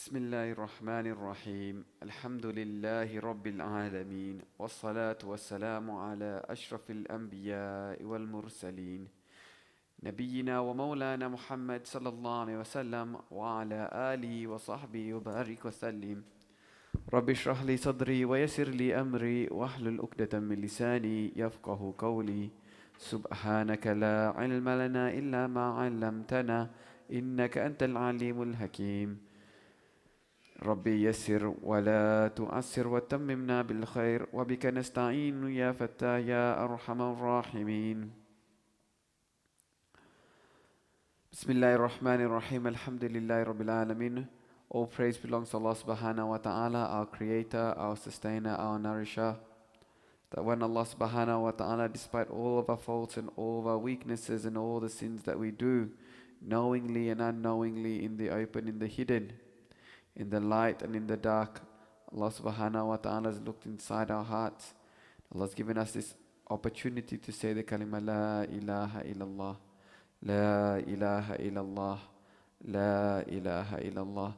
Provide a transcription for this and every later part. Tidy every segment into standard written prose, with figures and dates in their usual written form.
بسم الله الرحمن الرحيم الحمد لله رب العالمين والصلاة والسلام على أشرف الأنبياء والمرسلين نبينا ومولانا محمد صلى الله عليه وسلم وعلى آله وصحبه وبارك وسلم. رب اشرح لي صدري ويسر لي أمري واحلل عقدة من لساني يفقه قولي. سبحانك لا علم لنا إلا ما علمتنا إنك أنت العليم الحكيم. ربي يسر ولا تعسر وتممنا بالخير وبك نستعين يا فتاه يا أرحم الراحمين. بسم الله الرحمن الرحيم الحمد لله رب العالمين. All praise belongs to Allah subhanahu wa ta'ala, our creator, our sustainer, our nourisher. That when Allah subhanahu wa ta'ala, despite all of our faults and all of our weaknesses and all the sins that we do, knowingly and unknowingly, in the open, in the hidden, in the light and in the dark, Allah subhanahu wa ta'ala has looked inside our hearts. Allah has given us this opportunity to say the kalima La ilaha illallah, La ilaha illallah, La ilaha illallah.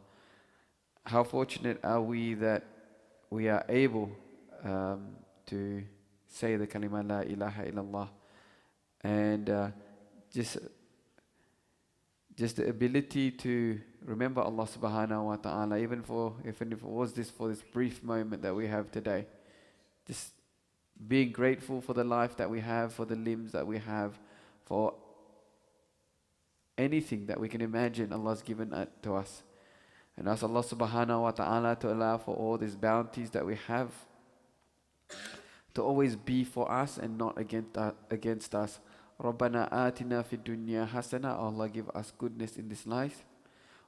How fortunate are we that we are able to say the kalima La ilaha illallah, and just the ability to remember Allah subhanahu wa ta'ala, even if it was this for this brief moment that we have today. Just being grateful for the life that we have, for the limbs that we have, for anything that we can imagine Allah's given to us. And ask Allah subhanahu wa ta'ala to allow for all these bounties that we have to always be for us and not against us. رَبَّنَا آتِنَا فِي الدُّنْيَا حَسَنَةً. Allah give us goodness in this life.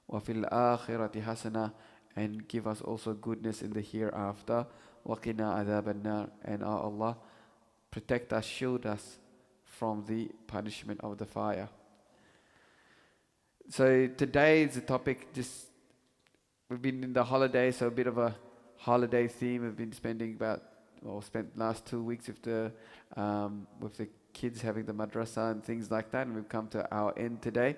وَفِي الْآخِرَةِ حَسَنَةً. And give us also goodness in the hereafter. وَقِنَا عَذَابَ النَّارِ. And Allah, protect us, shield us from the punishment of the fire. So today's topic, we've been in the holiday, so a bit of a holiday theme. We've been spent last 2 weeks with the kids having the madrasa and things like that, and we've come to our end today.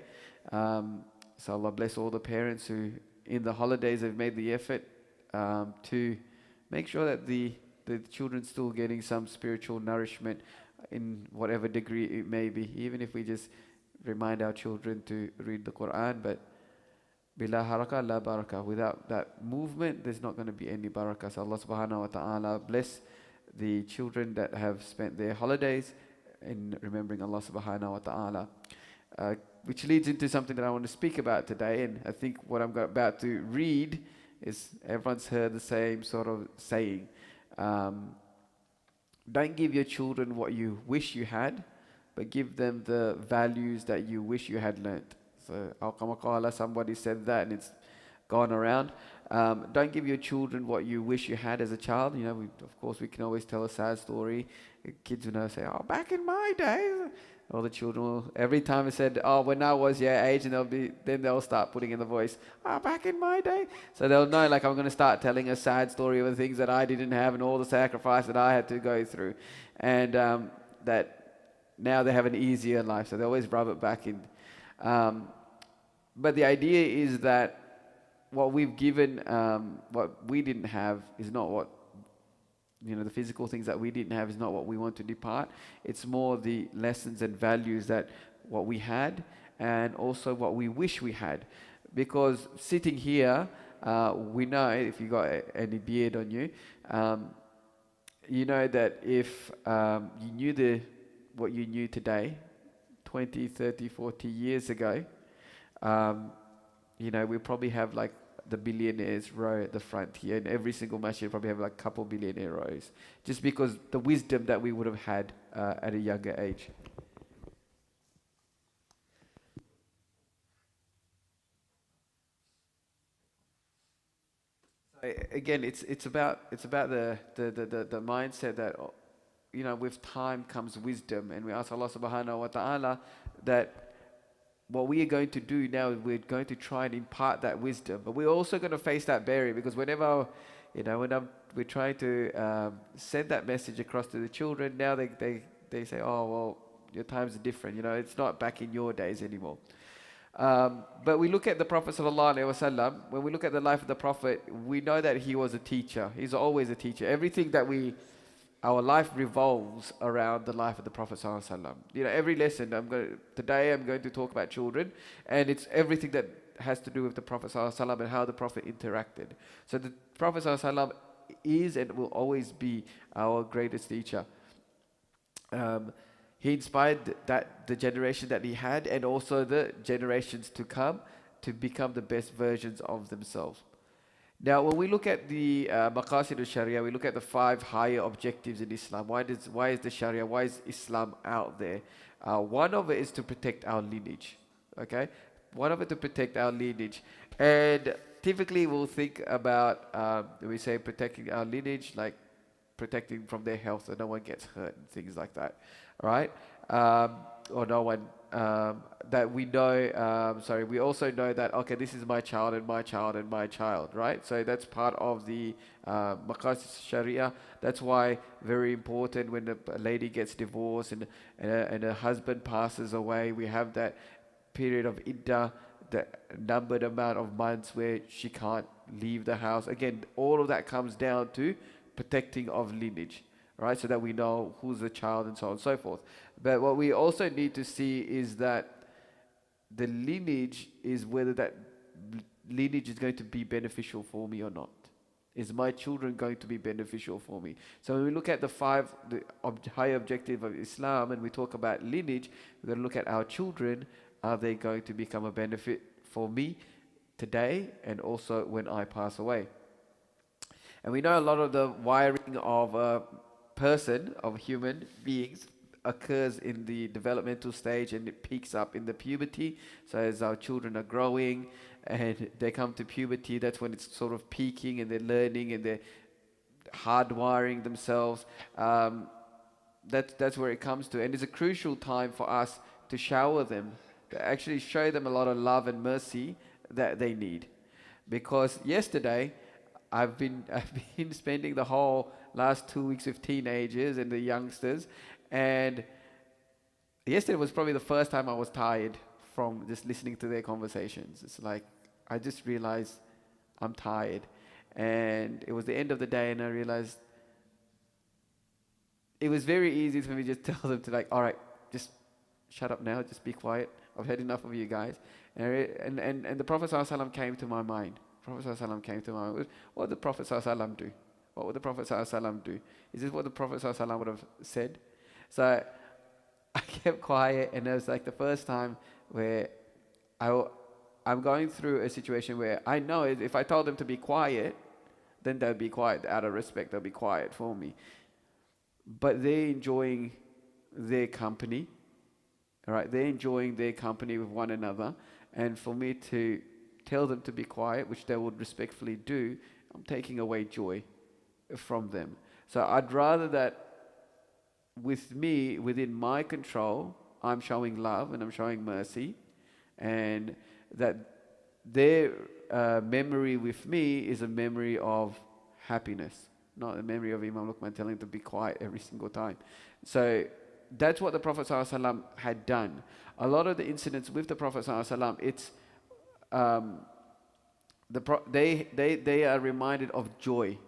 So Allah bless all the parents who in the holidays have made the effort to make sure that the children still getting some spiritual nourishment in whatever degree it may be. Even if we just remind our children to read the Quran, but bila haraka la baraka, without that movement there's not going to be any barakah. So Allah subhanahu wa ta'ala bless the children that have spent their holidays in remembering Allah subhanahu wa ta'ala, which leads into something that I want to speak about today. And I think what I'm about to read is, everyone's heard the same sort of saying, don't give your children what you wish you had, but give them the values that you wish you had learnt. So somebody said that and it's gone around. Don't give your children what you wish you had as a child. You know, of course we can always tell a sad story. Kids will say, oh, back in my days. All the children will, every time I said, oh, when I was your age, and then they'll start putting in the voice, oh, back in my day. So they'll know, like, I'm going to start telling a sad story of the things that I didn't have and all the sacrifice that I had to go through. And that now they have an easier life. So they always rub it back in. But the idea is that what we've given, what we didn't have is not what, the physical things that we didn't have is not what we want to depart. It's more the lessons and values that what we had, and also what we wish we had. Because sitting here, we know, if you got any beard on you, you know that if you knew what you knew today, 20, 30, 40 years ago, we probably have like the billionaires row at the front here, and every single masjid probably have like a couple billionaire rows, just because the wisdom that we would have had at a younger age. So again, it's about the mindset that, with time comes wisdom, and we ask Allah subhanahu wa ta'ala that what we are going to do now, we're going to try and impart that wisdom, but we're also going to face that barrier, because whenever, we're trying to send that message across to the children, now they say, oh, well, your times are different, it's not back in your days anymore. But we look at the Prophet sallallahu alaihi wasallam. When we look at the life of the Prophet, we know that he was a teacher. He's always a teacher. Everything that our life revolves around the life of the Prophet sallallahu alaihi wasallam. You know, every lesson today I'm going to talk about children, and it's everything that has to do with the Prophet sallallahu alaihi wasallam and how the Prophet interacted. So the Prophet sallallahu alaihi wasallam is and will always be our greatest teacher. He inspired the generation that he had, and also the generations to come, to become the best versions of themselves. Now, when we look at the Maqasid al-Sharia, we look at the 5 higher objectives in Islam. Why is the Sharia, why is Islam out there? One of it is to protect our lineage. Okay? One of it to protect our lineage. And typically we'll think about, we say protecting our lineage, like protecting from their health so no one gets hurt and things like that. Right? Or no one that we know, we also know that, okay, this is my child and my child and my child, right? So that's part of the Maqasid Sharia. That's why very important when a lady gets divorced and a husband passes away, we have that period of iddah, the numbered amount of months where she can't leave the house. Again, all of that comes down to protecting of lineage. Right, so that we know who's the child and so on and so forth. But what we also need to see is that the lineage is whether that lineage is going to be beneficial for me or not. Is my children going to be beneficial for me? So when we look at the high objective of Islam and we talk about lineage, we're going to look at our children. Are they going to become a benefit for me today and also when I pass away? And we know a lot of the wiring of human beings occurs in the developmental stage, and it peaks up in the puberty. So as our children are growing and they come to puberty, that's when it's sort of peaking and they're learning and they're hardwiring themselves. That's where it comes to, and it's a crucial time for us to shower them, to actually show them a lot of love and mercy that they need. Because yesterday I've been spending the whole last 2 weeks with teenagers and the youngsters, and yesterday was probably the first time I was tired from just listening to their conversations. It's like I just realized I'm tired, and it was the end of the day, and I realized it was very easy for me to just tell them to, like, all right, just shut up now, just be quiet. I've had enough of you guys. And the Prophet ﷺ came to my mind. What did the Prophet ﷺ do? What would the Prophet ﷺ do? Is this what the Prophet ﷺ would have said? So I kept quiet, and it was like the first time where I'm going through a situation where I know if I told them to be quiet, then they'll be quiet. Out of respect, they'll be quiet for me. But they're enjoying their company. All right, they're enjoying their company with one another, and for me to tell them to be quiet, which they would respectfully do, I'm taking away joy from them. So I'd rather that with me, within my control, I'm showing love and I'm showing mercy, and that their memory with me is a memory of happiness, not a memory of Imam Luqman telling them to be quiet every single time. So that's what the Prophet ﷺ had done. A lot of the incidents with the Prophet ﷺ, it's they are reminded of joy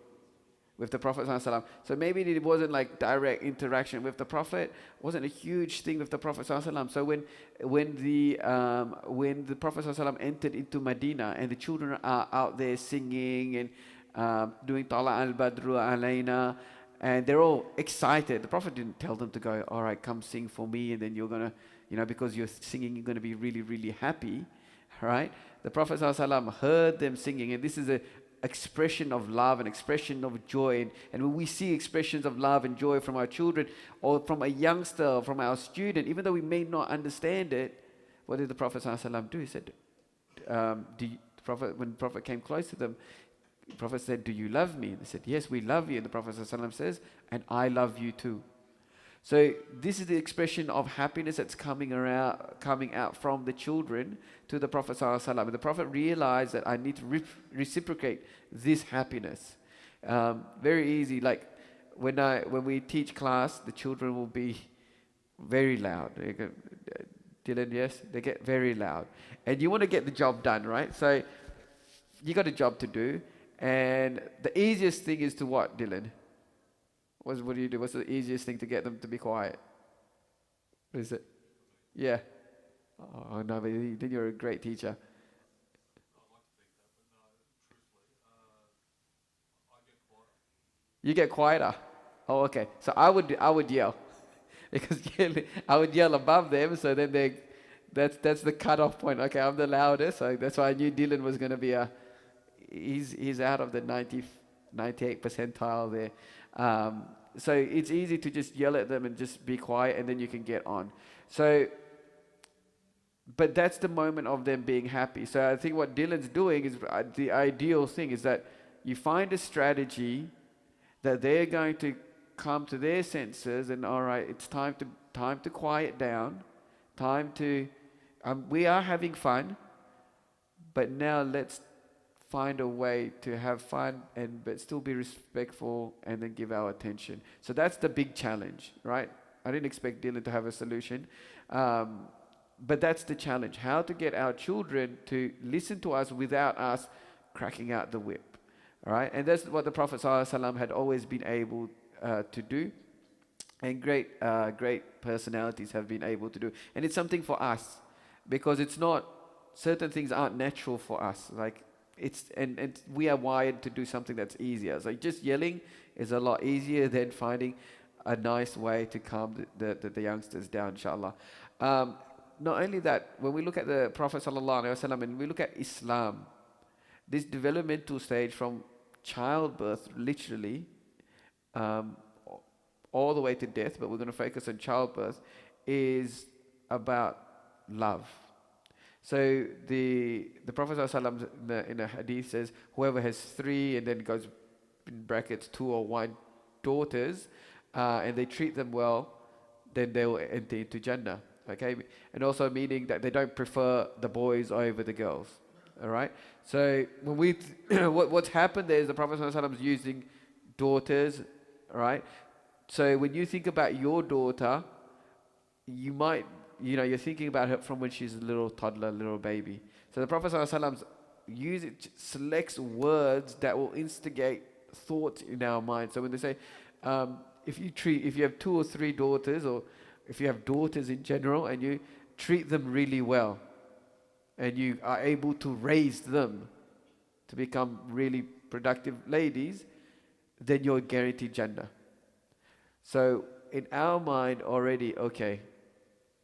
with the Prophet ﷺ. So maybe it wasn't like direct interaction with the Prophet, wasn't a huge thing with the Prophet ﷺ. So when the Prophet ﷺ entered into Medina and the children are out there singing and doing Tala al-Badru alayna, and they're all excited. The Prophet didn't tell them to go, all right, come sing for me, and then you're going to, because you're singing, you're going to be really, really happy, right? The Prophet ﷺ heard them singing, and this is an expression of love, an expression of joy. And when we see expressions of love and joy from our children, or from a youngster, or from our student, even though we may not understand it, what did the Prophet ﷺ do? He said, when the Prophet came close to them, the Prophet said, do you love me? They said, yes, we love you. And the Prophet ﷺ says, and I love you too. So this is the expression of happiness that's coming out from the children to the Prophet ﷺ. And the Prophet realized that I need to reciprocate this happiness. Very easy. Like when we teach class, the children will be very loud. Dylan, yes? They get very loud. And you want to get the job done, right? So you got a job to do. And the easiest thing is to what, Dylan? What do you do? What's the easiest thing to get them to be quiet? What is it? Yeah. Oh, no, but then you're a great teacher. You get quieter. Oh, okay. So I would yell because I would yell above them. So then that's the cutoff point. Okay, I'm the loudest. So that's why I knew Dylan was going to be he's out of the 98 percentile there. So it's easy to just yell at them and just be quiet, and then you can get on. So, but that's the moment of them being happy. So I think what Dylan's doing is the ideal thing is that you find a strategy that they're going to come to their senses, and all right, it's time to quiet down, time to we are having fun, but now let's find a way to have fun but still be respectful and then give our attention. So that's the big challenge, right? I didn't expect Dylan to have a solution, but that's the challenge: how to get our children to listen to us without us cracking out the whip. All right, and that's what the Prophet ﷺ had always been able to do, and great personalities have been able to do. And it's something for us, because it's not, certain things aren't natural for us. Like and we are wired to do something that's easier. So just yelling is a lot easier than finding a nice way to calm the youngsters down, inshallah. Not only that, when we look at the Prophet ﷺ and we look at Islam, this developmental stage from childbirth, literally, all the way to death, but we're going to focus on childbirth, is about love. So the Prophet ﷺ in a hadith says, whoever has 3, and then goes in brackets 2 or 1 daughters, and they treat them well, then they will enter into Jannah. Okay, and also meaning that they don't prefer the boys over the girls. All right. So when what's happened there is the Prophet ﷺ is using daughters. All right. So when you think about your daughter, you might, you're thinking about her from when she's a little toddler, little baby. So the Prophet ﷺ selects words that will instigate thoughts in our mind. So when they say, if you have 2 or 3 daughters, or if you have daughters in general, and you treat them really well, and you are able to raise them to become really productive ladies, then you're guaranteed Jannah. So in our mind already, okay,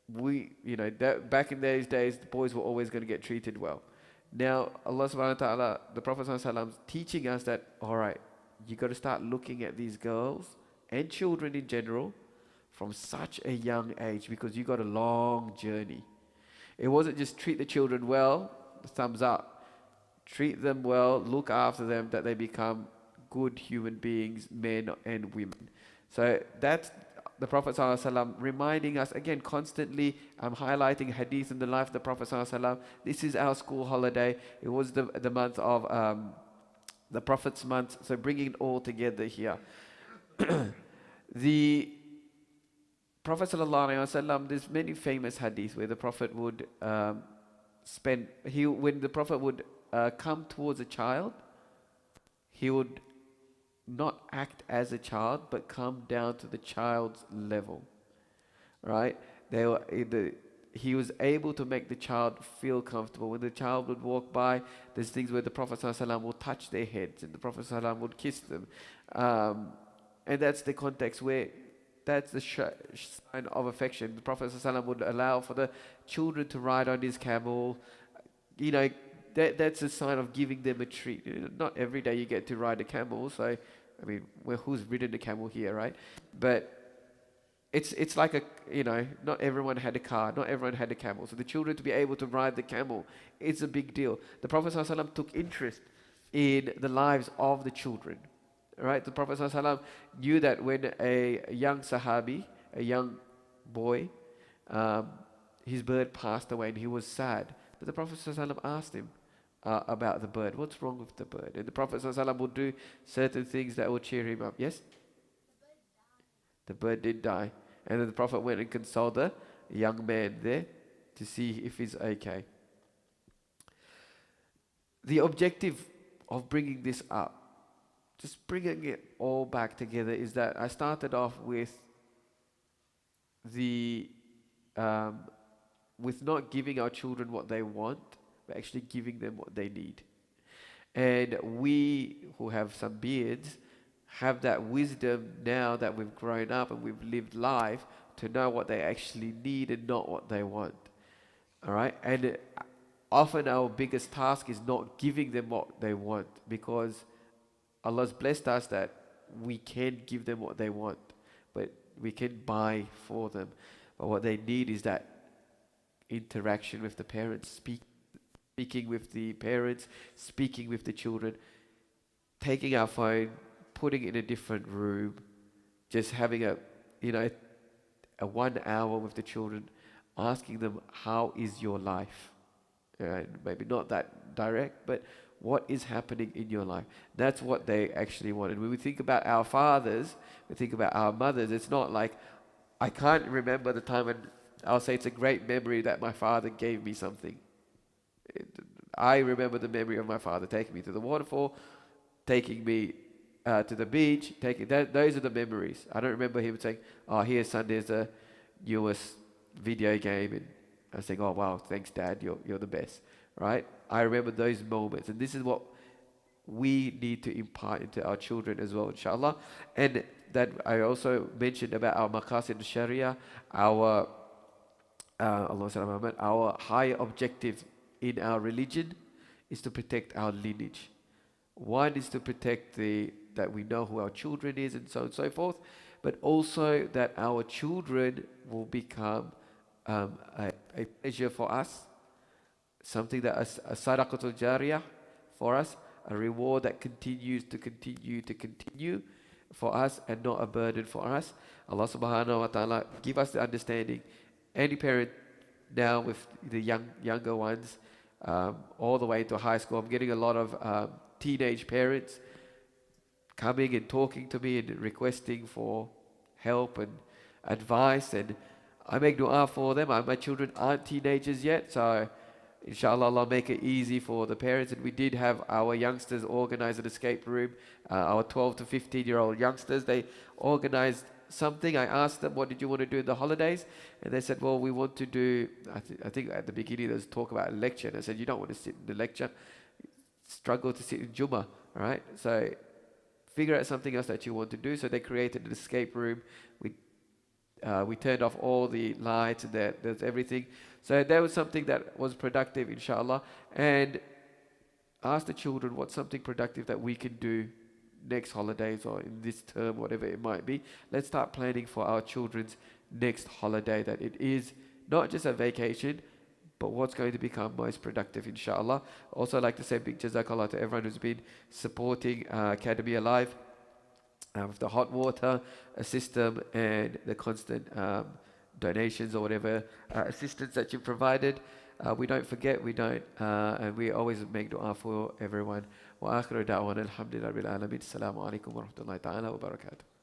back in those days, the boys were always going to get treated well. Now, Allah subhanahu wa ta'ala, the Prophet sallallahu alaihi wasallam, is teaching us that, all right, you got to start looking at these girls and children in general from such a young age, because you got a long journey. It wasn't just treat the children well, thumbs up. Treat them well, look after them, that they become good human beings, men and women. So that's the Prophet ﷺ reminding us again constantly. I'm highlighting hadith in the life of the Prophet ﷺ. This is our school holiday. It was the month of the Prophet's month. So bringing it all together here. The Prophet ﷺ, there's many famous hadith where the Prophet would when the Prophet would come towards a child, he would not act as a child, but come down to the child's level, right? He was able to make the child feel comfortable. When the child would walk by, there's things where the Prophet ﷺ would touch their heads, and the Prophet ﷺ would kiss them. And that's the context where that's the sign of affection. The Prophet ﷺ would allow for the children to ride on his camel. That's a sign of giving them a treat. Not every day you get to ride a camel. So, who's ridden a camel here, right? But it's like not everyone had a car. Not everyone had a camel. So the children to be able to ride the camel, it's a big deal. The Prophet ﷺ took interest in the lives of the children. Right? The Prophet ﷺ knew that when a young Sahabi, a young boy, his bird passed away and he was sad. But the Prophet ﷺ asked him about the bird. What's wrong with the bird? And the Prophet ﷺ would do certain things that would cheer him up. Yes? The bird did die. And then the Prophet went and consoled the young man there. to see if he's okay. The objective of bringing this up, just bringing it all back together, is that I started off with the with not giving our children what they want, but actually giving them what they need. And we who have some beards have that wisdom now that we've grown up and we've lived life to know what they actually need and not what they want. All right? And often our biggest task is not giving them what they want, because Allah's blessed us that we can give them what they want, but we can buy for them. But what they need is that interaction with the parents, speaking with the parents, speaking with the children, taking our phone, putting it in a different room, just having a 1 hour with the children, asking them, how is your life? Maybe not that direct, but what is happening in your life? That's what they actually want. And when we think about our fathers, we think about our mothers, it's not like, I can't remember the time when I'll say it's a great memory that my father gave me something. I remember the memory of my father taking me to the waterfall, taking me to the beach, those are the memories. I don't remember him saying, oh, here, son, there's a newest video game, and I was saying, oh, wow, thanks, Dad, you're the best, right? I remember those moments, and this is what we need to impart into our children as well, inshallah. And that I also mentioned about our maqasid sharia, our higher objective in our religion is to protect our lineage. One is to protect that we know who our children is, and so on and so forth, but also that our children will become a pleasure for us, something that a sadaqatul jariyah for us, a reward that continues to continue for us and not a burden for us. Allah subhanahu wa ta'ala give us the understanding. Any parent now with the younger ones, all the way to high school, I'm getting a lot of teenage parents coming and talking to me and requesting for help and advice, and I make dua for them. My children aren't teenagers yet, so inshallah Allah make it easy for the parents. And we did have our youngsters organize an escape room, our 12 to 15-year-old youngsters. They organized something. I asked them, what did you want to do in the holidays? And they said, well, we want to do, I think at the beginning there was talk about a lecture. And I said, you don't want to sit in the lecture. Struggle to sit in Jumu'ah, right? So figure out something else that you want to do. So they created an escape room. We turned off all the lights and there's everything. So that was something that was productive, inshallah. And ask the children what's something productive that we can do next holidays or in this term, whatever it might be. Let's start planning for our children's next holiday, that it is not just a vacation, but what's going to become most productive, inshallah. Also, I'd like to say big jazakallah to everyone who's been supporting Academy Alive with the hot water system and the constant donations or whatever assistance that you provided. We don't forget, and we always make dua for everyone. Wa akhiru da'wana alhamdulillahi rabbil alamin. Assalamu alaikum wa rahmatullahi ta'ala wa barakatuh.